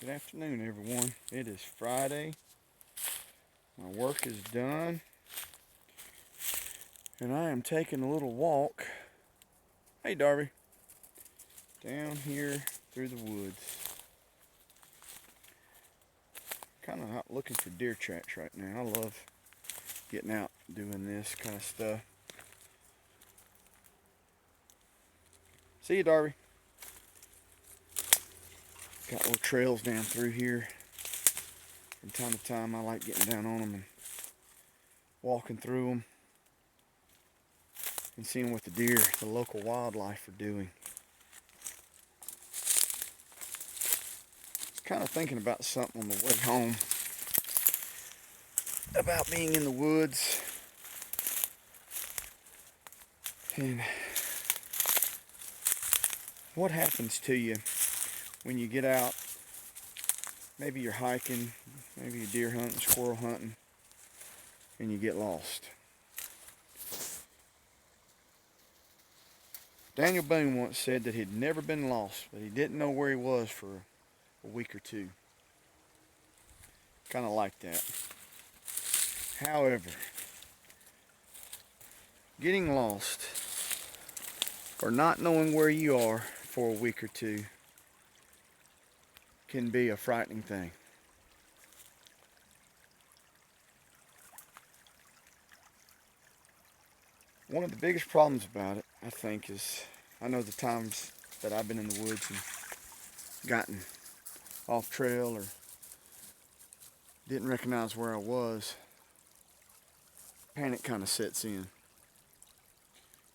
Good afternoon, everyone. It is Friday. My work is done, and I am taking a little walk. Hey, Darby. Down here through the woods. Kind of out looking for deer tracks right now. I love getting out doing this kind of stuff. See you, Darby. Got little trails down through here. From time to time, I like getting down on them and walking through them and seeing what the deer, the local wildlife, are doing. Kind of thinking about something on the way home about being in the woods and what happens to you when you get out. Maybe you're hiking, maybe you're deer hunting, squirrel hunting, and you get lost. Daniel Boone once said that he'd never been lost, but he didn't know where he was for a week or two. Kind of like that. However, getting lost or not knowing where you are for a week or two can be a frightening thing. One of the biggest problems about it, I think, is I know the times that I've been in the woods and gotten off trail or didn't recognize where I was. Panic kind of sets in.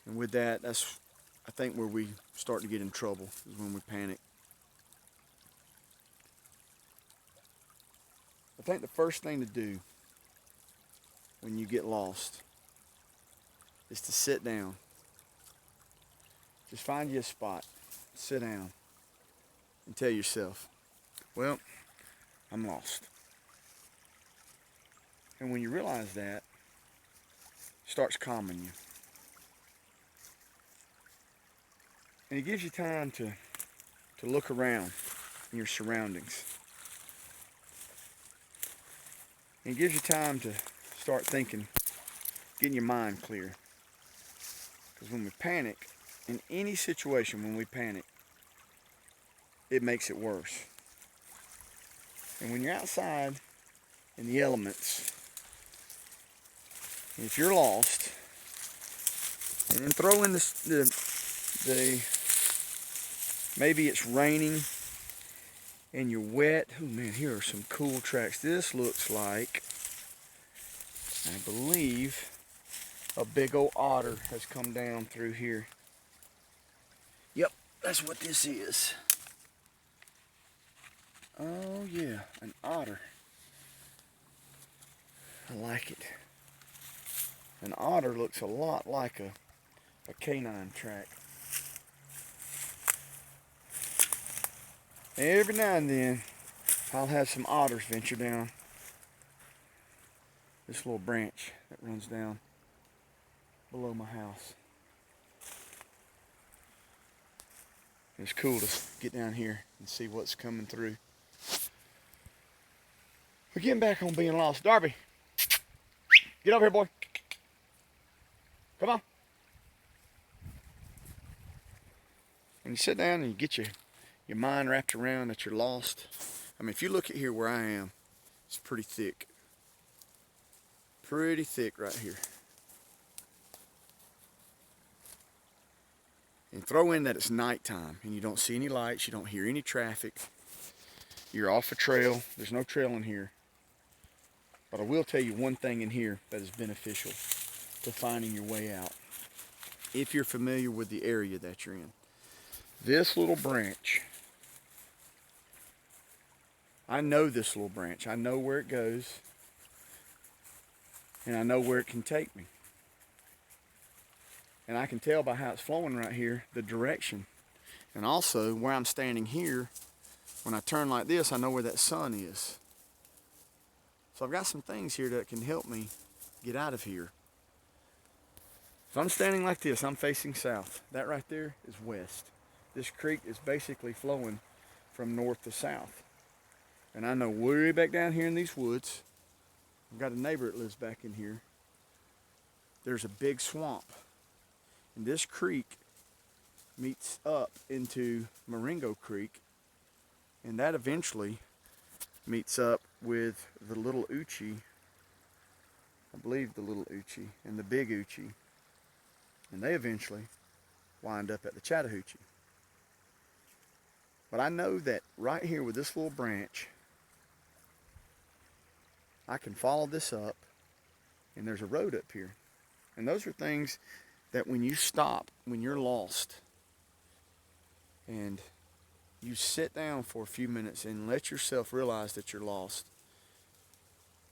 And with that, that's, I think, where we start to get in trouble, is when we panic. I think the first thing to do when you get lost is to sit down. Just find you a spot, sit down, and tell yourself, well, I'm lost. And when you realize that, it starts calming you. And it gives you time to look around in your surroundings. And it gives you time to start thinking, getting your mind clear. Because when we panic, in any situation when we panic, it makes it worse. And when you're outside in the elements, and if you're lost, and then throw in the maybe it's raining and you're wet. Oh man, here are some cool tracks. This looks like, I believe, a big old otter has come down through here. Yep, that's what this is. Oh yeah, an otter. I like it. An otter looks a lot like a canine track. Every now and then, I'll have some otters venture down this little branch that runs down below my house. It's cool to get down here and see what's coming through. We're getting back on being lost. Darby, get over here, boy. Come on. When you sit down and you get your mind wrapped around that you're lost. I mean, if you look at here where I am, it's pretty thick. Pretty thick right here. And throw in that it's nighttime and you don't see any lights, you don't hear any traffic. You're off a trail. There's no trail in here. But I will tell you one thing in here that is beneficial to finding your way out, if you're familiar with the area that you're in. This little branch, I know this little branch. I know where it goes, and I know where it can take me. And I can tell by how it's flowing right here, the direction. And also, where I'm standing here, when I turn like this, I know where that sun is. So I've got some things here that can help me get out of here. If I'm standing like this, I'm facing south. That right there is west. This creek is basically flowing from north to south. And I know way back down here in these woods, I've got a neighbor that lives back in here. There's a big swamp. And this creek meets up into Marengo Creek. And that eventually meets up with the Little Oochie. I believe the Little Oochie and the Big Oochie. And they eventually wind up at the Chattahoochee. But I know that right here with this little branch, I can follow this up, and there's a road up here. And those are things that when you stop, when you're lost, and you sit down for a few minutes and let yourself realize that you're lost,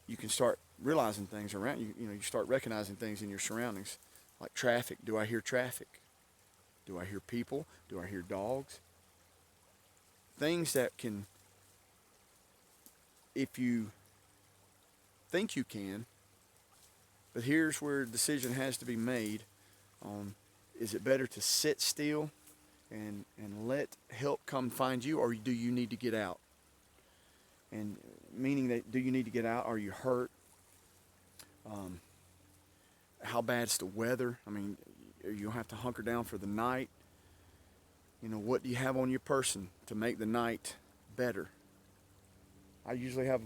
you can start realizing things around you. You know, you start recognizing things in your surroundings, like traffic. Do I hear traffic? Do I hear people? Do I hear dogs? Things that can, if you think you can, but here's where a decision has to be made on, is it better to sit still and let help come find you, or do you need to get out? And meaning that, do you need to get out? Are you hurt? How bad's the weather? I mean, you have to hunker down for the night. You know, what do you have on your person to make the night better? I usually have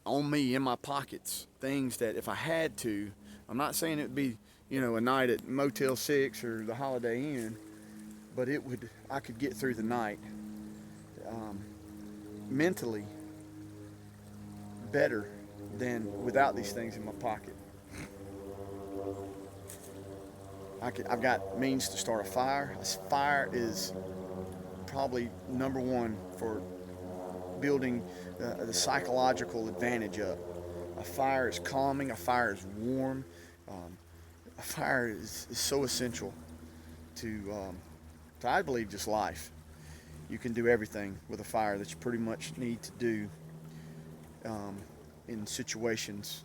on me in my pockets things that if I had to, I'm not saying it would be, you know, a night at Motel 6 or the Holiday Inn, but it would, I could get through the night mentally better than without these things in my pocket. I've got means to start a fire. This fire is probably number one for building the psychological advantage up. A fire is calming, a fire is warm, a fire is so essential to I believe, just life. You can do everything with a fire that you pretty much need to do in situations,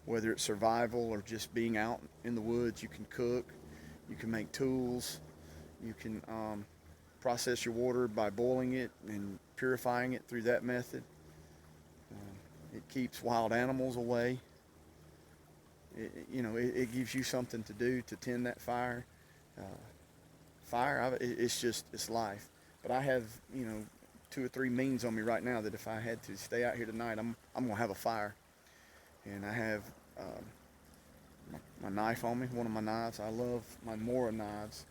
whether it's survival or just being out in the woods. You can cook, you can make tools, you can process your water by boiling it and purifying it through that method. It keeps wild animals away. It gives you something to do to tend that fire. It's life. But I have, 2 or 3 means on me right now that if I had to stay out here tonight, I'm gonna have a fire. And I have my knife on me, one of my knives. I love my Mora knives.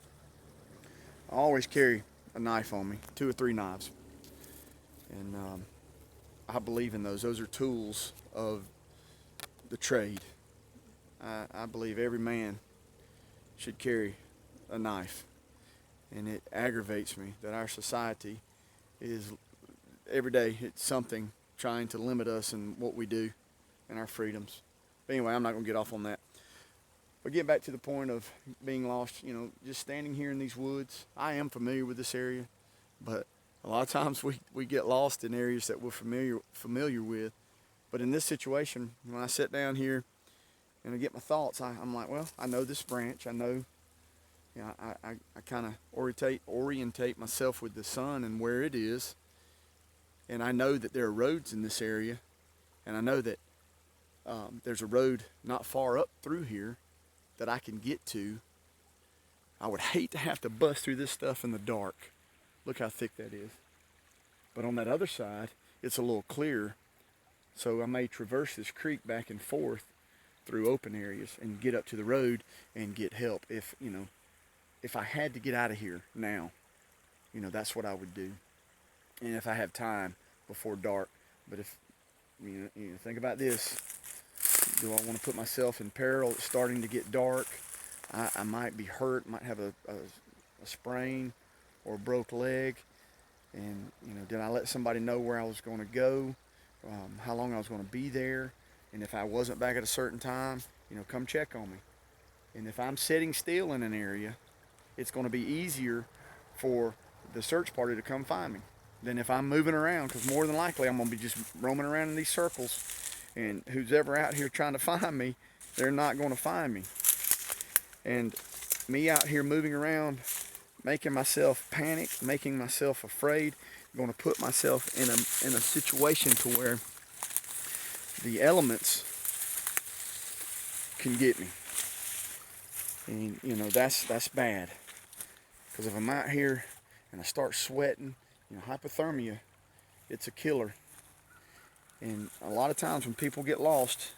I always carry a knife on me, 2 or 3 knives. And I believe in those. Those are tools of the trade. I believe every man should carry a knife. And it aggravates me that our society is, every day, it's something trying to limit us in what we do and our freedoms. But anyway, I'm not going to get off on that. But get back to the point of being lost, just standing here in these woods. I am familiar with this area, but a lot of times we get lost in areas that we're familiar with. But in this situation, when I sit down here and I get my thoughts, I'm like, well, I know this branch. I know, I kind of orientate myself with the sun and where it is. And I know that there are roads in this area. And I know that there's a road not far up through here that I can get to. I would hate to have to bust through this stuff in the dark. Look how thick that is. But on that other side, it's a little clearer. So I may traverse this creek back and forth through open areas and get up to the road and get help. If I had to get out of here now, that's what I would do. And if I have time before dark. But if, think about this. Do I want to put myself in peril? It's starting to get dark. I might be hurt, might have a sprain or a broke leg. And, did I let somebody know where I was going to go? How long I was going to be there? And if I wasn't back at a certain time, come check on me. And if I'm sitting still in an area, it's going to be easier for the search party to come find me than if I'm moving around, because more than likely I'm going to be just roaming around in these circles, and who's ever out here trying to find me, they're not going to find me. And me out here moving around, making myself panic, making myself afraid, going to put myself in a situation to where the elements can get me. And you know, that's bad. Because if I'm out here and I start sweating, you know, hypothermia, it's a killer. And a lot of times when people get lost,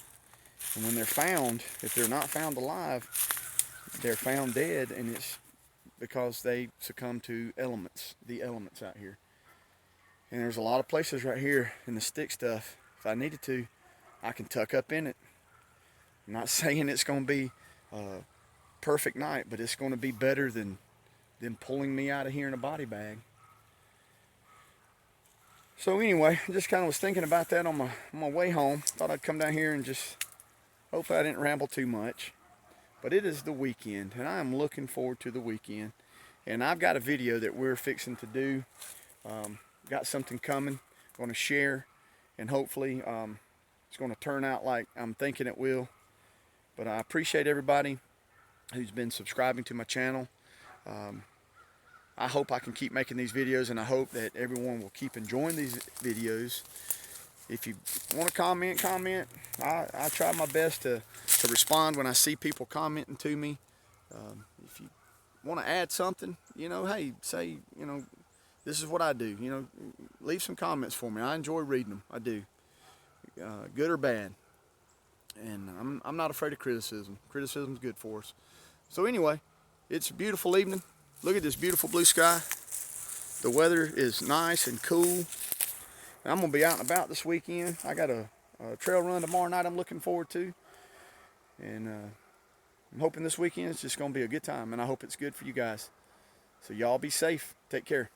and when they're found, if they're not found alive, they're found dead, and it's because they succumb to elements, the elements out here. And there's a lot of places right here in the stick stuff, if I needed to, I can tuck up in it. I'm not saying it's going to be a perfect night, but it's going to be better than pulling me out of here in a body bag. So anyway, I just kind of was thinking about that on my way home. Thought I'd come down here and just, hopefully I didn't ramble too much. But it is the weekend, and I am looking forward to the weekend. And I've got a video that we're fixing to do. Got something coming, going to share, and hopefully it's going to turn out like I'm thinking it will. But I appreciate everybody who's been subscribing to my channel. I hope I can keep making these videos, and I hope that everyone will keep enjoying these videos. If you want to comment, comment. I try my best to respond when I see people commenting to me. If you want to add something, you know, hey, say, you know, this is what I do. You know, leave some comments for me. I enjoy reading them. I do, good or bad. And I'm not afraid of criticism. Criticism's good for us. So anyway, it's a beautiful evening. Look at this beautiful blue sky. The weather is nice and cool. I'm going to be out and about this weekend. I got a trail run tomorrow night I'm looking forward to. And I'm hoping this weekend is just going to be a good time. And I hope it's good for you guys. So y'all be safe. Take care.